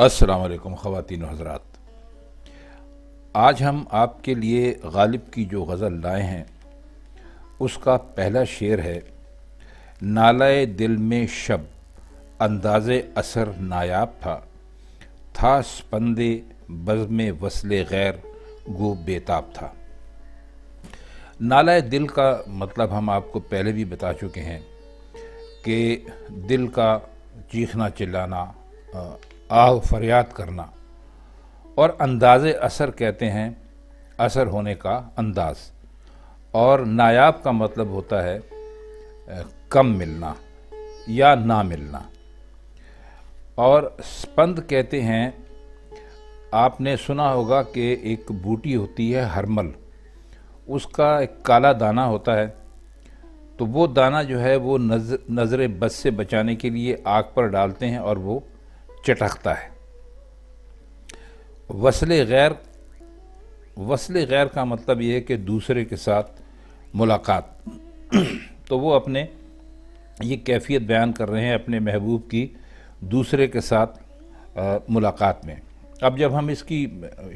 السلام علیکم خواتین و حضرات، آج ہم آپ کے لیے غالب کی جو غزل لائے ہیں اس کا پہلا شعر ہے۔ نالۂ دل میں شب انداز اثر نایاب تھا سپند بزم وصل غیر گو بیتاب تھا۔ نالۂ دل کا مطلب ہم آپ کو پہلے بھی بتا چکے ہیں کہ دل کا چیخنا چلانا، آہ فریاد کرنا، اور انداز اثر کہتے ہیں اثر ہونے کا انداز، اور نایاب کا مطلب ہوتا ہے کم ملنا یا نہ ملنا، اور سپند کہتے ہیں، آپ نے سنا ہوگا کہ ایک بوٹی ہوتی ہے ہرمل، اس کا ایک کالا دانہ ہوتا ہے، تو وہ دانہ جو ہے وہ نظر بد سے بچانے کے لیے آگ پر ڈالتے ہیں اور وہ چٹکتا ہے۔ وصل غیر کا مطلب یہ ہے کہ دوسرے کے ساتھ ملاقات، تو وہ اپنے یہ کیفیت بیان کر رہے ہیں اپنے محبوب کی دوسرے کے ساتھ ملاقات میں۔ اب جب ہم اس کی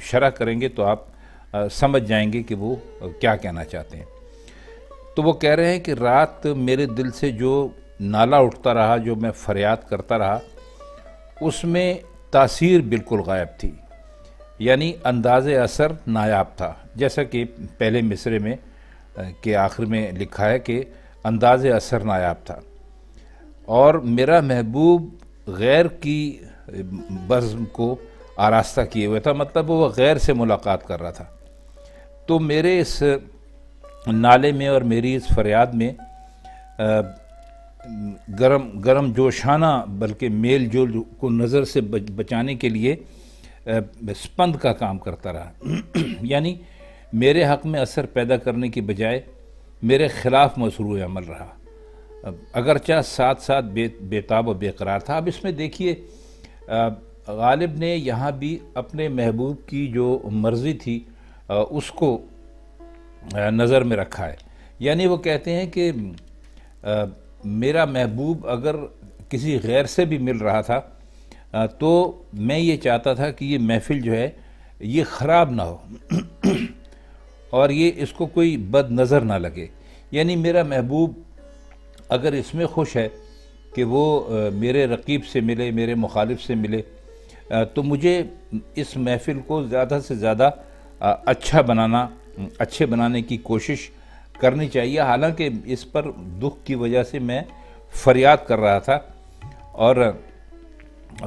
شرح کریں گے تو آپ سمجھ جائیں گے کہ وہ کیا کہنا چاہتے ہیں۔ تو وہ کہہ رہے ہیں کہ رات میرے دل سے جو نالا اٹھتا رہا، جو میں فریاد کرتا رہا، اس میں تاثیر بالکل غائب تھی، یعنی انداز اثر نایاب تھا، جیسا کہ پہلے مصرعے میں کے آخر میں لکھا ہے کہ انداز اثر نایاب تھا، اور میرا محبوب غیر کی بزم کو آراستہ کیے ہوئے تھا، مطلب وہ غیر سے ملاقات کر رہا تھا۔ تو میرے اس نالے میں اور میری اس فریاد میں گرم جوشانہ بلکہ میل جول کو نظر سے بچانے کے لیے سپند کا کام کرتا رہا، یعنی میرے حق میں اثر پیدا کرنے کی بجائے میرے خلاف مشروع عمل رہا، اگرچہ ساتھ ساتھ بیتاب و بے قرار تھا۔ اب اس میں دیکھیے غالب نے یہاں بھی اپنے محبوب کی جو مرضی تھی اس کو نظر میں رکھا ہے، یعنی وہ کہتے ہیں کہ میرا محبوب اگر کسی غیر سے بھی مل رہا تھا تو میں یہ چاہتا تھا کہ یہ محفل جو ہے یہ خراب نہ ہو اور یہ اس کو کوئی بد نظر نہ لگے، یعنی میرا محبوب اگر اس میں خوش ہے کہ وہ میرے رقیب سے ملے، میرے مخالف سے ملے، تو مجھے اس محفل کو زیادہ سے زیادہ اچھے بنانے کی کوشش کرنی چاہیے، حالانکہ اس پر دکھ کی وجہ سے میں فریاد کر رہا تھا، اور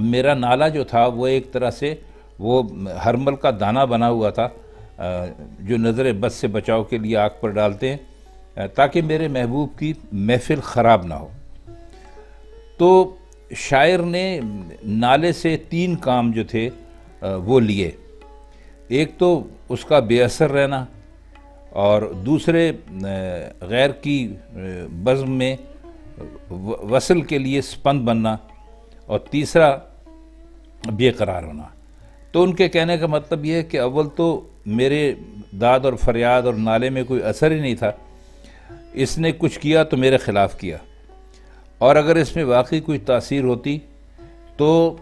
میرا نالہ جو تھا وہ ایک طرح سے وہ ہرمل کا دانہ بنا ہوا تھا جو نظر بد سے بچاؤ کے لیے آگ پر ڈالتے ہیں تاکہ میرے محبوب کی محفل خراب نہ ہو۔ تو شاعر نے نالے سے 3 کام جو تھے وہ لیے، ایک تو اس کا بے اثر رہنا، اور دوسرے غیر کی بزم میں وصل کے لیے سپند بننا، اور تیسرا بے قرار ہونا۔ تو ان کے کہنے کا مطلب یہ ہے کہ اول تو میرے داد اور فریاد اور نالے میں کوئی اثر ہی نہیں تھا، اس نے کچھ کیا تو میرے خلاف کیا، اور اگر اس میں واقعی کوئی تاثیر ہوتی تو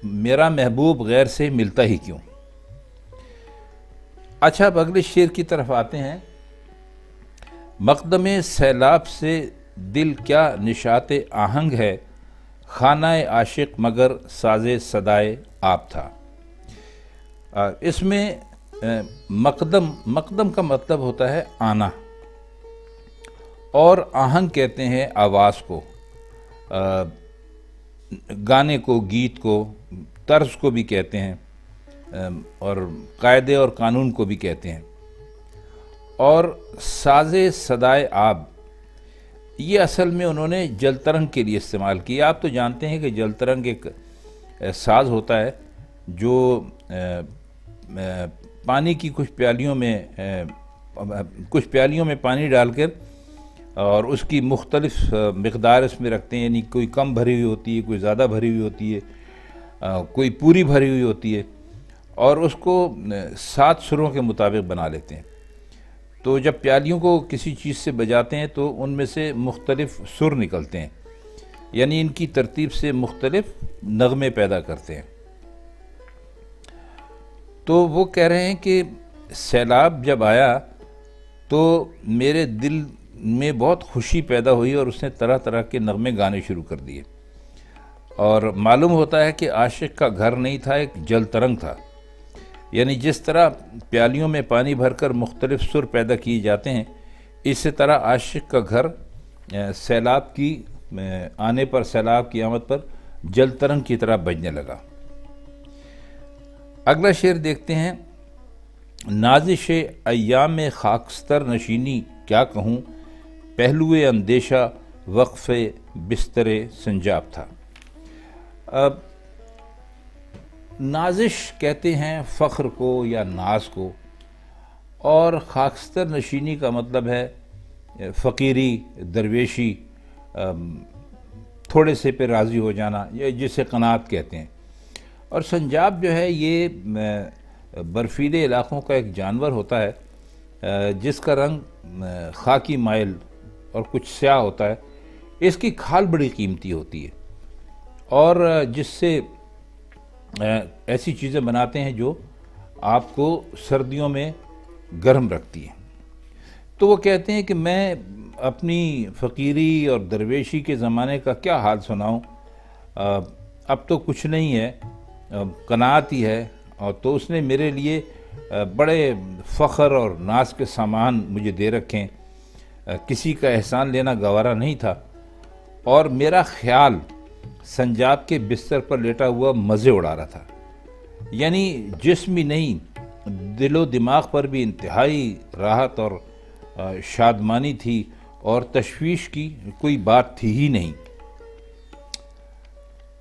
میرا محبوب غیر سے ملتا ہی کیوں۔ اچھا، اب اگلے شعر کی طرف آتے ہیں۔ مقدم سیلاب سے دل کیا نشاط آہنگ ہے، خانہ عاشق مگر ساز صدائے آپ تھا۔ اس میں مقدم کا مطلب ہوتا ہے آنا، اور آہنگ کہتے ہیں آواز کو، گانے کو، گیت کو، طرز کو بھی کہتے ہیں، اور قاعدے اور قانون کو بھی کہتے ہیں۔ اور ساز صدائے آب، یہ اصل میں انہوں نے جل ترنگ کے لیے استعمال کیا۔ آپ تو جانتے ہیں کہ جل ترنگ ایک ساز ہوتا ہے جو پانی کی کچھ پیالیوں میں پانی ڈال کر اور اس کی مختلف مقدار اس میں رکھتے ہیں، یعنی کوئی کم بھری ہوئی ہوتی ہے، کوئی زیادہ بھری ہوئی ہوتی ہے، کوئی پوری بھری ہوئی ہوتی ہے، اور اس کو 7 سروں کے مطابق بنا لیتے ہیں۔ تو جب پیالیوں کو کسی چیز سے بجاتے ہیں تو ان میں سے مختلف سر نکلتے ہیں، یعنی ان کی ترتیب سے مختلف نغمے پیدا کرتے ہیں۔ تو وہ کہہ رہے ہیں کہ سیلاب جب آیا تو میرے دل میں بہت خوشی پیدا ہوئی اور اس نے طرح طرح کے نغمے گانے شروع کر دیے، اور معلوم ہوتا ہے کہ عاشق کا گھر نہیں تھا، ایک جل ترنگ تھا۔ یعنی جس طرح پیالیوں میں پانی بھر کر مختلف سر پیدا کیے جاتے ہیں، اسی طرح عاشق کا گھر سیلاب کی آنے پر، سیلاب کی آمد پر جل ترنگ کی طرح بجنے لگا۔ اگلا شعر دیکھتے ہیں۔ نازش ایام خاکستر نشینی کیا کہوں، پہلو اندیشہ وقف بستر سنجاب تھا۔ اب نازش کہتے ہیں فخر کو یا ناز کو، اور خاکستر نشینی کا مطلب ہے فقیری، درویشی، تھوڑے سے پہ راضی ہو جانا، یا جسے قناعت کہتے ہیں۔ اور سنجاب جو ہے یہ برفیلے علاقوں کا ایک جانور ہوتا ہے جس کا رنگ خاکی مائل اور کچھ سیاہ ہوتا ہے۔ اس کی کھال بڑی قیمتی ہوتی ہے، اور جس سے ایسی چیزیں بناتے ہیں جو آپ کو سردیوں میں گرم رکھتی ہیں۔ تو وہ کہتے ہیں کہ میں اپنی فقیری اور درویشی کے زمانے کا کیا حال سناؤں، اب تو کچھ نہیں ہے، قناعت ہی ہے۔ اور تو اس نے میرے لیے بڑے فخر اور ناز کے سامان مجھے دے رکھیں، کسی کا احسان لینا گوارا نہیں تھا، اور میرا خیال سنجاب کے بستر پر لیٹا ہوا مزے اڑا رہا تھا۔ یعنی جسم ہی نہیں، دل و دماغ پر بھی انتہائی راحت اور شادمانی تھی، اور تشویش کی کوئی بات تھی ہی نہیں۔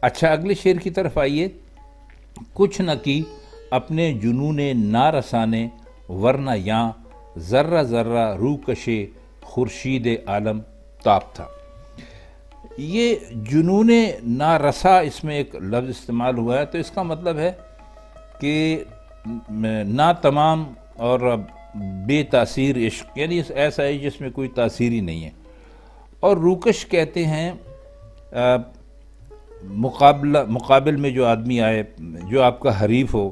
اچھا، اگلے شعر کی طرف آئیے۔ کچھ نہ کی اپنے جنون نارسانے، ورنہ یاں ذرہ ذرہ روکش خورشید عالم تاب تھا۔ یہ جنون نارسا، اس میں ایک لفظ استعمال ہوا ہے، تو اس کا مطلب ہے کہ نا تمام اور بے تاثیر عشق، یعنی ایسا ہے جس میں کوئی تاثیر ہی نہیں ہے۔ اور روکش کہتے ہیں مقابل میں جو آدمی آئے، جو آپ کا حریف ہو،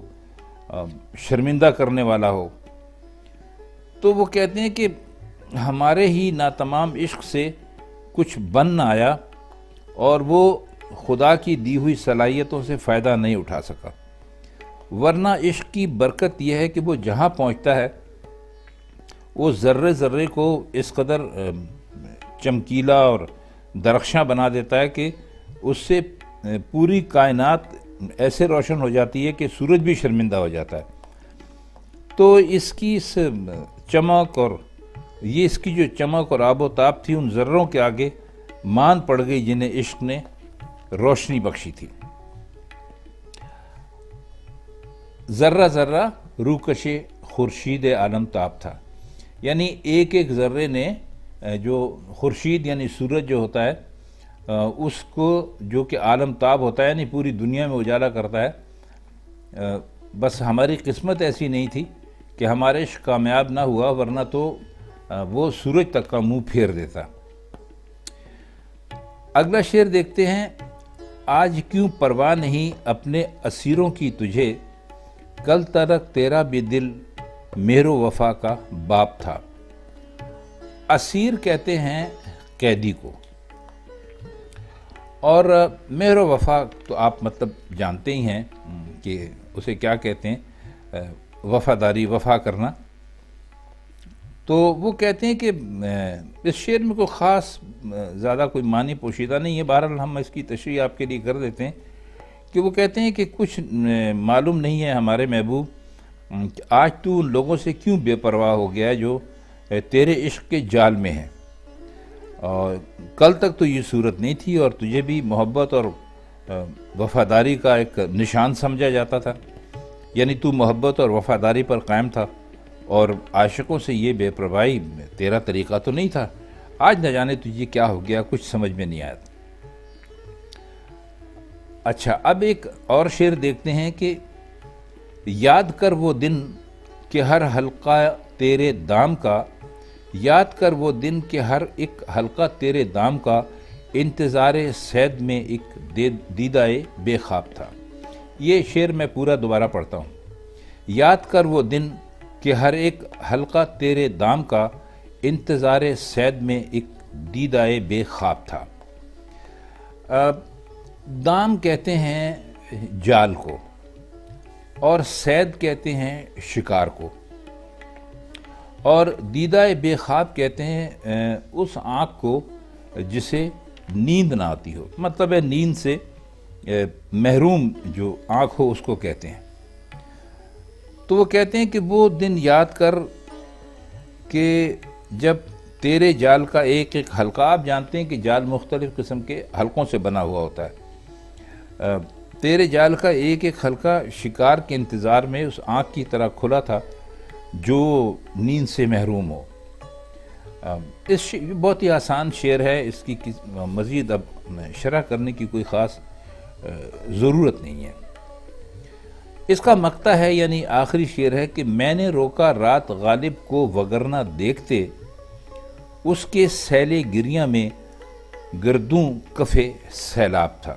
شرمندہ کرنے والا ہو۔ تو وہ کہتے ہیں کہ ہمارے ہی ناتمام عشق سے کچھ بن نہ آیا، اور وہ خدا کی دی ہوئی صلاحیتوں سے فائدہ نہیں اٹھا سکا۔ ورنہ عشق کی برکت یہ ہے کہ وہ جہاں پہنچتا ہے وہ ذرے ذرے کو اس قدر چمکیلا اور درخشاں بنا دیتا ہے کہ اس سے پوری کائنات ایسے روشن ہو جاتی ہے کہ سورج بھی شرمندہ ہو جاتا ہے۔ تو اس کی اس چمک، اور یہ اس کی جو چمک اور آب و تاب تھی، ان ذروں کے آگے مان پڑ گئی جنہیں عشق نے روشنی بخشی تھی۔ ذرہ ذرہ روکش خورشید عالم تاب تھا، یعنی ایک ایک ذرے نے جو خورشید یعنی سورج جو ہوتا ہے، اس کو جو کہ عالم تاب ہوتا ہے، یعنی پوری دنیا میں اجالا کرتا ہے۔ بس ہماری قسمت ایسی نہیں تھی کہ ہمارے عشق کامیاب نہ ہوا، ورنہ تو وہ سورج تک کا منہ پھیر دیتا۔ اگلا شعر دیکھتے ہیں۔ آج کیوں پرواہ نہیں اپنے اسیروں کی تجھے، کل تلک تیرا بھی دل مہر و وفا کا باپ تھا۔ اسیر کہتے ہیں قیدی کو، اور مہر و وفا تو آپ مطلب جانتے ہی ہیں کہ اسے کیا کہتے ہیں، وفاداری، وفا کرنا۔ تو وہ کہتے ہیں کہ اس شعر میں کوئی خاص زیادہ کوئی معنی پوشیدہ نہیں ہے، بہرحال ہم اس کی تشریح آپ کے لیے کر دیتے ہیں کہ وہ کہتے ہیں کہ کچھ معلوم نہیں ہے ہمارے محبوب، آج تو ان لوگوں سے کیوں بے پرواہ ہو گیا ہے جو تیرے عشق کے جال میں ہیں، اور کل تک تو یہ صورت نہیں تھی، اور تجھے بھی محبت اور وفاداری کا ایک نشان سمجھا جاتا تھا، یعنی تو محبت اور وفاداری پر قائم تھا، اور عاشقوں سے یہ بے پرواہی تیرا طریقہ تو نہیں تھا۔ آج نہ جانے تجھے کیا ہو گیا، کچھ سمجھ میں نہیں آیا۔ اچھا، اب ایک اور شعر دیکھتے ہیں کہ یاد کر وہ دن کہ ہر حلقہ تیرے دام کا، یاد کر وہ دن کہ ہر ایک حلقہ تیرے دام کا، انتظار صید میں ایک دیدہ بے خواب تھا۔ یہ شعر میں پورا دوبارہ پڑھتا ہوں۔ یاد کر وہ دن کہ ہر ایک حلقہ تیرے دام کا انتظار صید میں ایک دیدائے بے خواب تھا۔ دام کہتے ہیں جال کو اور صید کہتے ہیں شکار کو، اور دیدائے بے خواب کہتے ہیں اس آنکھ کو جسے نیند نہ آتی ہو، مطلب ہے نیند سے محروم جو آنکھ ہو اس کو کہتے ہیں۔ تو وہ کہتے ہیں کہ وہ دن یاد کر کہ جب تیرے جال کا ایک ایک حلقہ، آپ جانتے ہیں کہ جال مختلف قسم کے حلقوں سے بنا ہوا ہوتا ہے، تیرے جال کا ایک ایک حلقہ شکار کے انتظار میں اس آنکھ کی طرح کھلا تھا جو نیند سے محروم ہو۔ اس بہت ہی آسان شعر ہے، اس کی مزید اب شرح کرنے کی کوئی خاص ضرورت نہیں ہے۔ اس کا مقطع ہے، یعنی آخری شعر ہے کہ میں نے روکا رات غالب کو وگرنہ دیکھتے، اس کے سیل گریاں میں گردوں کف سیلاب تھا۔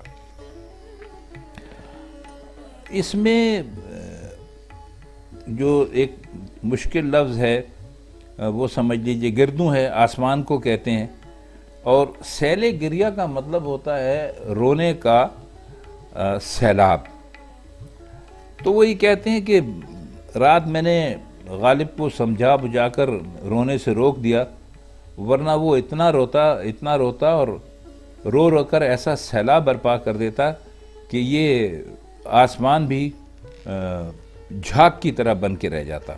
اس میں جو ایک مشکل لفظ ہے وہ سمجھ لیجئے، گردوں ہے، آسمان کو کہتے ہیں، اور سیل گریہ کا مطلب ہوتا ہے رونے کا سیلاب۔ تو وہی کہتے ہیں کہ رات میں نے غالب کو سمجھا بجھا کر رونے سے روک دیا، ورنہ وہ اتنا روتا اور رو رو کر ایسا سیلاب برپا کر دیتا کہ یہ آسمان بھی جھاگ کی طرح بن کے رہ جاتا۔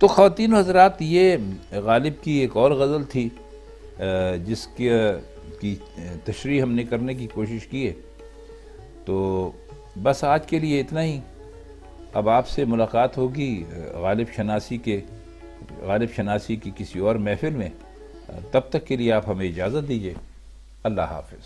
تو خواتین و حضرات، یہ غالب کی ایک اور غزل تھی جس کی تشریح ہم نے کرنے کی کوشش کی ہے۔ تو بس آج کے لیے اتنا ہی، اب آپ سے ملاقات ہوگی غالب شناسی کی کسی اور محفل میں۔ تب تک کے لیے آپ ہمیں اجازت دیجیے۔ اللہ حافظ۔